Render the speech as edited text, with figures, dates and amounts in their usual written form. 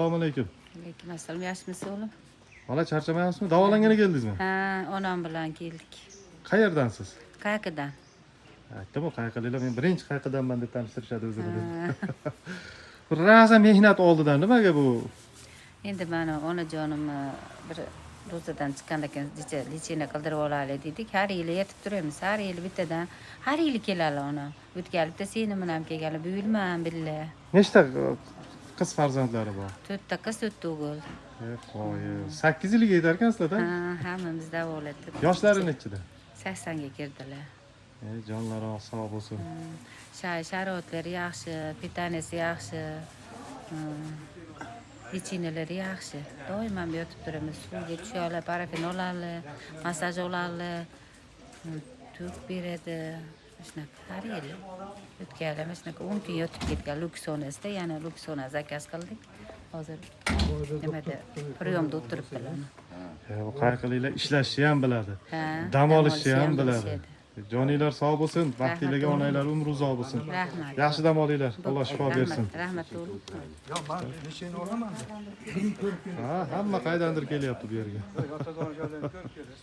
Assalomu alaykum. Aleyküm assalom. Yaxshimisiz o'g'lim? Bola charchamayapsizmi? Davolangani keldingizmi? Ha, onam bilan keldik. Qayerdansiz? Qayerdan? Aytdim-ku, qayerdalar. Men birinchi qayerdanman deb tanishtirishadi o'zini. Ha. Bir rosa mehnat oldidan nimaga bu? Endi mana onajonimni bir ro'zadan chiqqandan keyin lichina qildirib olaylik dedik. Har yili yetib turamiz. Har yili bittadan. Har yili keladi onam. O'tgan bitta seni bilan kelgan. Bu yilman billa. Nechta qiz farzandlari bor? 4 ta qiz, 4 ta o'g'il. Qo'y. 8 yilga yetar ekansizlar-da? Ha, hammamiz davolatib. Yoshlari nechida? 80 ga kirdilar. Jonlari sog' bo'lsin. Sharoitlari yaxshi, pitaniyasi yaxshi. Lichinalari yaxshi. Doim yotib turamiz. Suvga tushadilar, parafin oladi, massaj oladi, tuk beradi. Shunaqa har yili o'tganlar shunaqa 10 kun yotib ketgan Luksonasda, yana Luksona zakaz qildik. Hozir nimada priyomda o'tiribdilar. Bu qayerqaliklar ishlashni ham biladi. Ha, Dam olishni ham biladi. bilishadi. Joninglar sog' bo'lsin, vaqtinglarga onanglar umri uzoq bo'lsin. Rahmat. Yaxshi dam olinglar. Alloh shifo bersin. Rahmat o'g'lim. Ya ben nişini olamam da. Ha, hamma qaydandir kelyapti bu yerga. Atadan gelin 40 kere.